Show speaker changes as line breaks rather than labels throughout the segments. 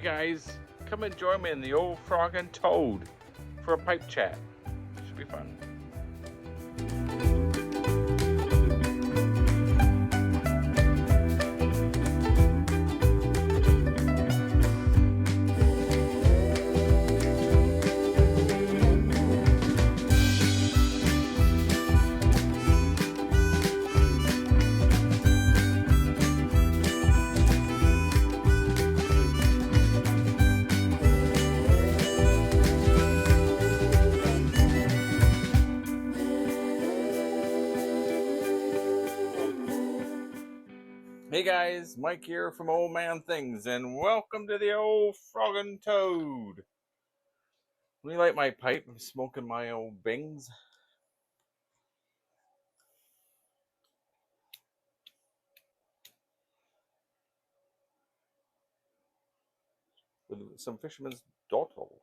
guys, come and join me in the Old Frog and Toad for a pipe chat. Should be fun. Hey guys, Mike here from Old Man Things, and welcome to the Old Frog and Toad. Let me light my pipe. I'm smoking my old Bings. With some fisherman's dottle.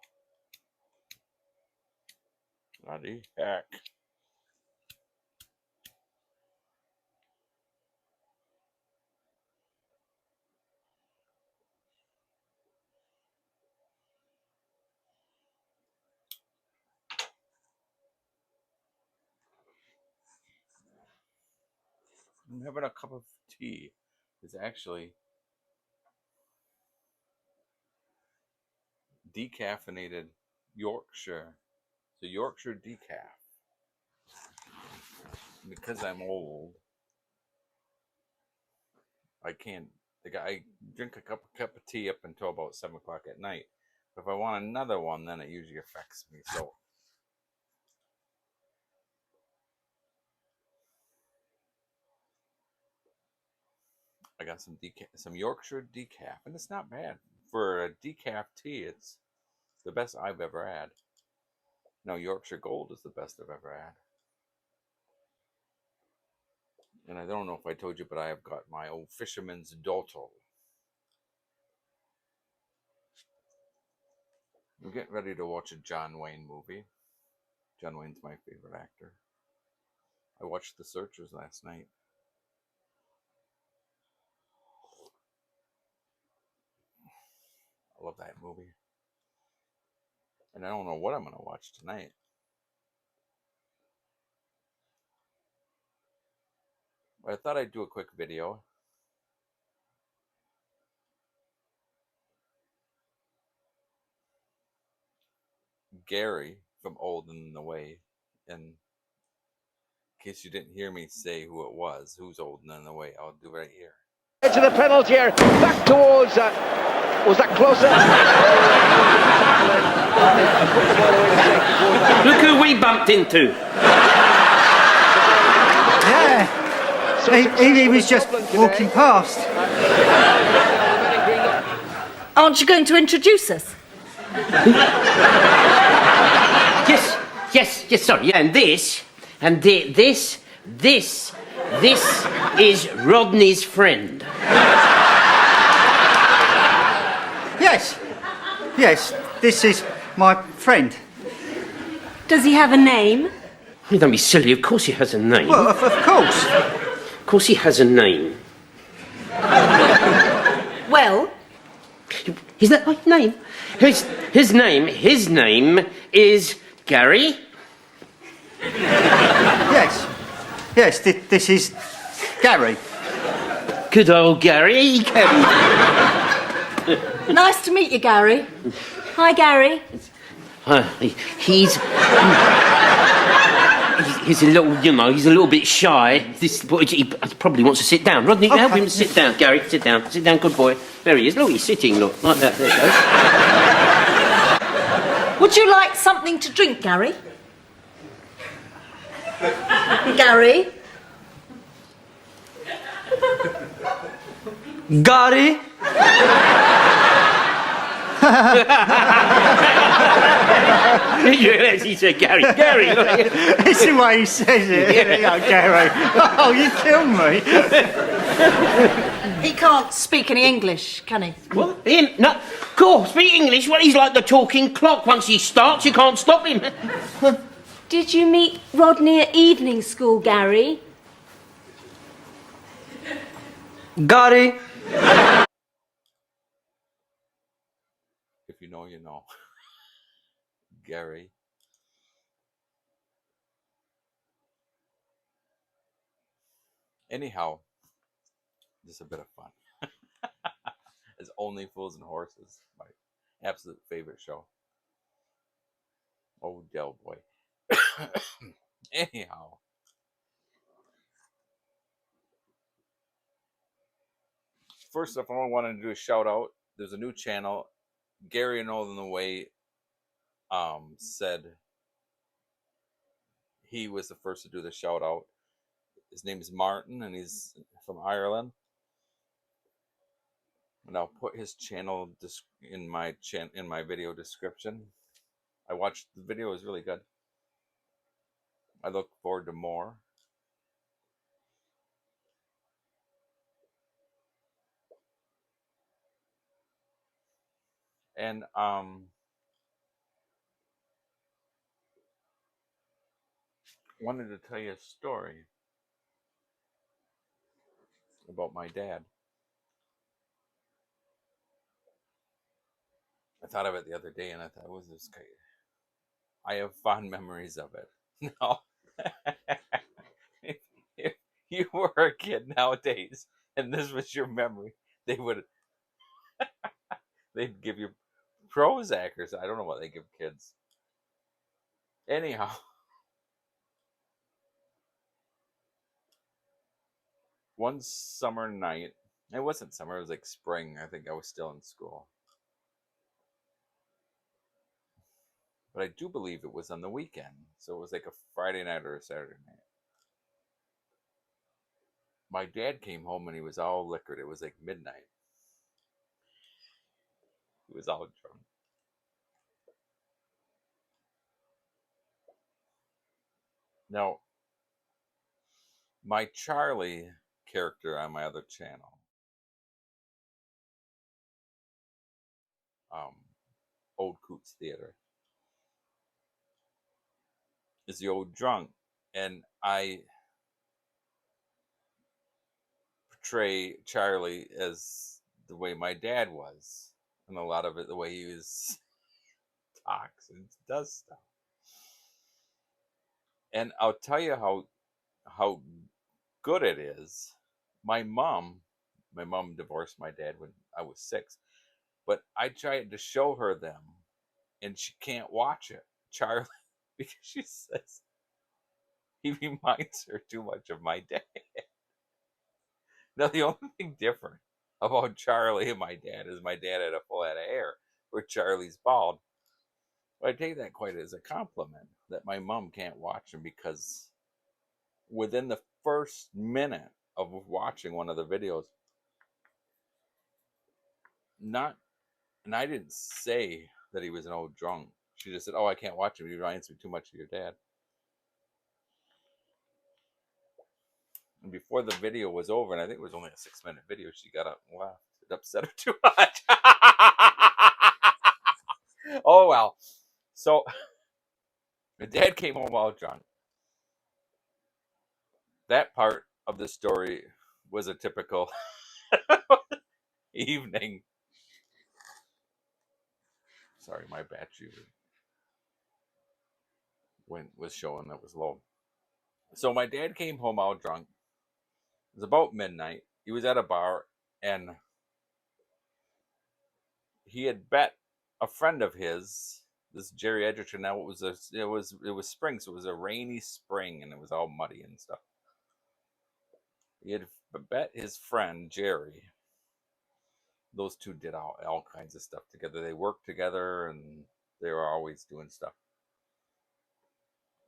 Bloody heck. I'm having a cup of tea. It's actually decaffeinated Yorkshire. It's a Yorkshire decaf. Because I'm old, I can't. I drink a cup of tea up until about 7 o'clock at night. But if I want another one, then it usually affects me. So I got some Yorkshire decaf, and it's not bad for a decaf tea. It's the best I've ever had. No, Yorkshire Gold is the best I've ever had. And I don't know if I told you, but I have got my old fisherman's dottle. I'm getting ready to watch a John Wayne movie. John Wayne's my favorite actor. I watched The Searchers last night. I love that movie. And I don't know what I'm going to watch tonight. But I thought I'd do a quick video. Gary from Old and the Way. And in case you didn't hear me say who it was, who's Old and the Way, I'll do right here.
To the penalty area, back towards was that closer?
Look who we bumped into.
Yeah, he was just walking past.
Aren't you going to introduce us?
Yes, sorry. Yeah, and this is Rodney's friend.
Yes, this is my friend.
Does he have a name?
You don't be silly. Of course he has a name.
Well, of course.
Of course he has a name.
Well,
Is that my name? His name is Gary.
Yes, this is Gary.
Good old Gary.
nice to meet you, Gary. Hi, Gary.
He's a little, he's a little bit shy. He probably wants to sit down. Rodney, help him sit down. Gary, sit down. Sit down, good boy. There he is. Look, he's sitting. Look, like that. There he goes.
Would you like something to drink, Gary? Gary?
Gary?
Yes, he said Gary. Gary, look.
It's the way he says it. Yeah, Gary. Oh, you killed me.
He can't speak any English, can he?
What? Him? No. Cool. Speak English. Well, he's like the talking clock. Once he starts, you can't stop him.
Did you meet Rodney at evening school, Gary?
Gary?
know, you know. Gary. Anyhow, just a bit of fun. It's Only Fools and Horses, my absolute favorite show. Oh, Del Boy. Anyhow, first off, I wanted to do a shout out. There's a new channel. Gary and All in the Way said he was the first to do the shout out. His name is Martin, and he's from Ireland. And I'll put his channel in my video description. I watched the video; it was really good. I look forward to more. And wanted to tell you a story about my dad. I thought of it the other day, and I thought, was this great? I have fond memories of it. No, if you were a kid nowadays, and this was your memory, they'd give you Prozac or something. I don't know what they give kids. Anyhow, one summer night, it wasn't summer, it was like spring. I think I was still in school. But I do believe it was on the weekend. So it was like a Friday night or a Saturday night. My dad came home and he was all liquored. It was like midnight. He was all drunk. Now, my Charlie character on my other channel, Old Coots Theater, is the old drunk, and I portray Charlie as the way my dad was, and a lot of it the way he was talks and does stuff. And I'll tell you how good it is. My mom divorced my dad when I was 6, but I tried to show her them, and she can't watch it, Charlie, because she says he reminds her too much of my dad. Now, the only thing different about Charlie and my dad is my dad had a full head of hair, where Charlie's bald. But I take that quite as a compliment that my mom can't watch him, because within the first minute of watching one of the videos, and I didn't say that he was an old drunk. She just said, "Oh, I can't watch him. He reminds me too much of your dad." And before the video was over, and I think it was only a 6-minute video, she got up and left. It upset her too much. Oh well. So my dad came home all drunk. That part of the story was a typical evening. Sorry, my battery was showing that was low. So my dad came home all drunk. It was about midnight. He was at a bar, and he had bet a friend of his, this Jerry Edgerton. Now it was spring, so it was a rainy spring, and it was all muddy and stuff. He had bet his friend Jerry. Those two did all kinds of stuff together. They worked together, and they were always doing stuff.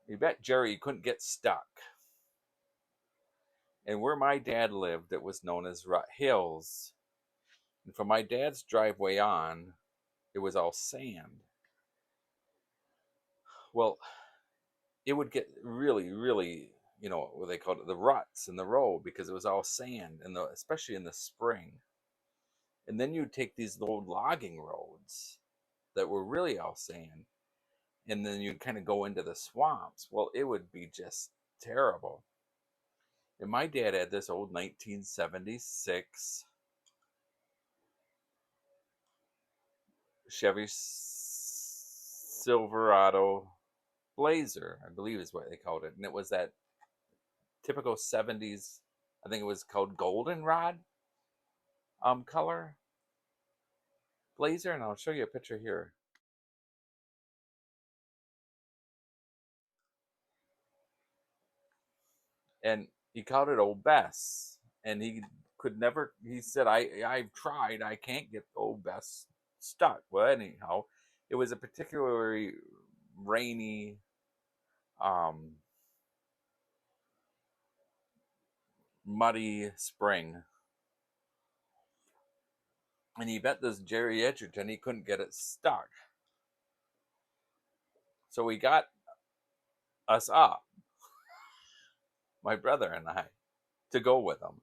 He bet Jerry he couldn't get stuck. And where my dad lived, it was known as Rut Hills. And from my dad's driveway on, it was all sand. Well, it would get really, really, what they called it, the ruts in the road, because it was all sand, and especially in the spring. And then you'd take these old logging roads that were really all sand, and then you'd kind of go into the swamps. Well, it would be just terrible. And my dad had this old 1976 Chevy Silverado Blazer, I believe is what they called it. And it was that typical 70s, I think it was called goldenrod color Blazer. And I'll show you a picture here. And he called it Old Bess. And he could never, he said, I've tried, I can't get Old Bess stuck. Well, anyhow, it was a particularly rainy, muddy spring. And he bet this Jerry Edgerton he couldn't get it stuck. So he got us up, my brother and I, to go with him.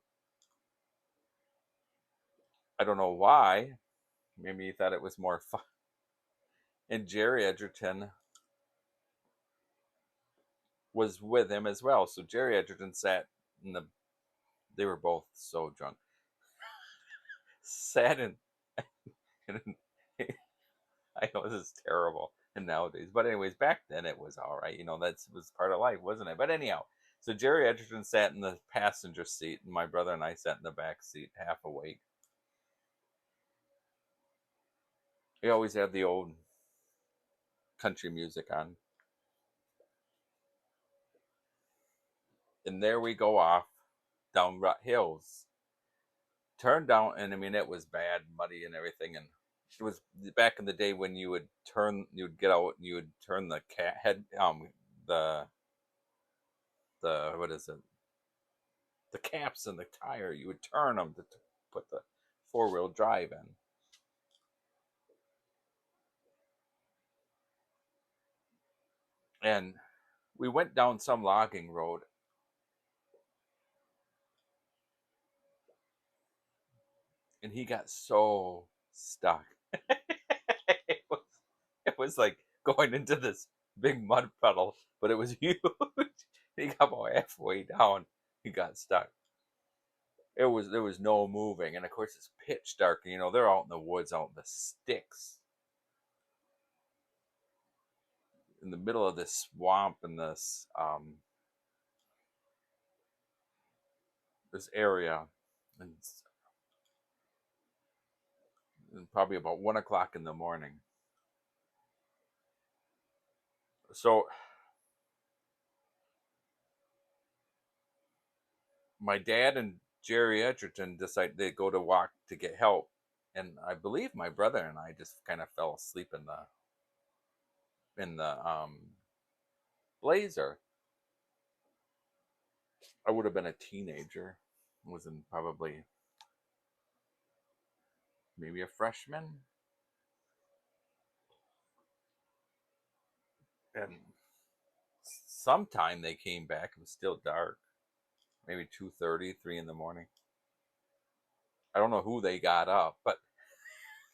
I don't know why. Maybe he thought it was more fun. And Jerry Edgerton was with him as well. So Jerry Edgerton sat in the, they were both so drunk. Sat in, I know this is terrible and nowadays. But anyways, back then it was all right. You know, that was part of life, wasn't it? But anyhow, so Jerry Edgerton sat in the passenger seat, and my brother and I sat in the back seat, half awake. We always had the old country music on. And there we go off down Rut Hills. Turned down, and I mean, it was bad, muddy and everything. And it was back in the day when you would get out and you would turn the what is it? The caps in the tire, you would turn them to put the four-wheel drive in. And we went down some logging road. And he got so stuck. It was like going into this big mud puddle, but it was huge. He got about halfway down. He got stuck. There was no moving. And of course it's pitch dark. You know, they're out in the woods, out in the sticks. In the middle of this swamp and this area. And probably about 1 o'clock in the morning. So my dad and Jerry Edgerton decided they'd go to walk to get help. And I believe my brother and I just kind of fell asleep in the Blazer. I would have been a teenager. I was in probably maybe a freshman. And sometime they came back. It was still dark. Maybe 2:30, 3 in the morning. I don't know who they got up, but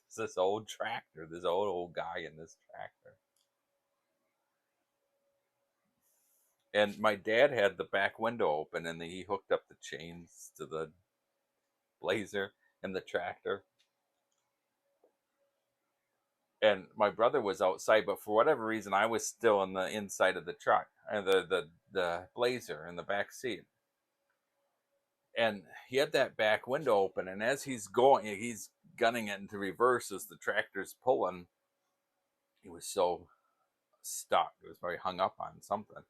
it's this old tractor, this old guy in this tractor. And my dad had the back window open, and he hooked up the chains to the Blazer and the tractor. And my brother was outside, but for whatever reason, I was still in the inside of the truck, the Blazer in the back seat. And he had that back window open, and as he's gunning it into reverse as the tractor's pulling. He was so stuck. It was very hung up on something.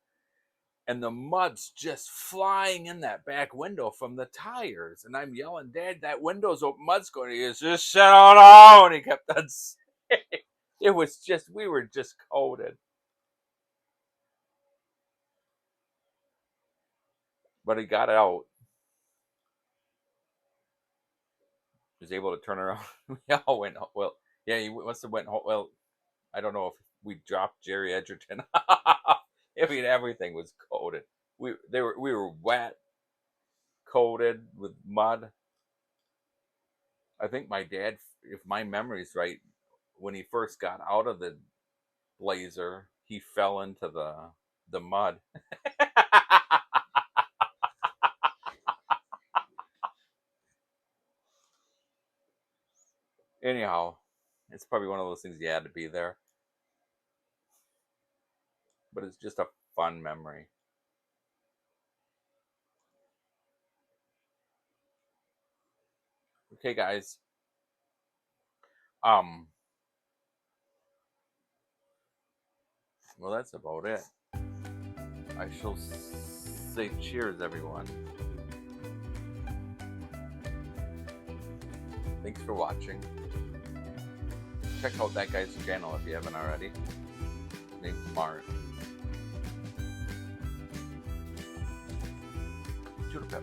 And the mud's just flying in that back window from the tires. And I'm yelling, Dad, that window's open. Mud's going. He goes, just shut on. And he kept on saying, it was just, we were just coated. But he got out. He was able to turn around. We all went, well, yeah, he must have went, well, I don't know if we dropped Jerry Edgerton. I mean, everything was coated. We were wet, coated with mud. I think my dad, if my memory's right, when he first got out of the Blazer, he fell into the mud. Anyhow, It's probably one of those things you had to be there. But it's just a fun memory. Okay, guys. Well, that's about it. I shall say cheers, everyone. Thanks for watching. Check out that guy's channel if you haven't already. His name's Mark. Shoot a pep.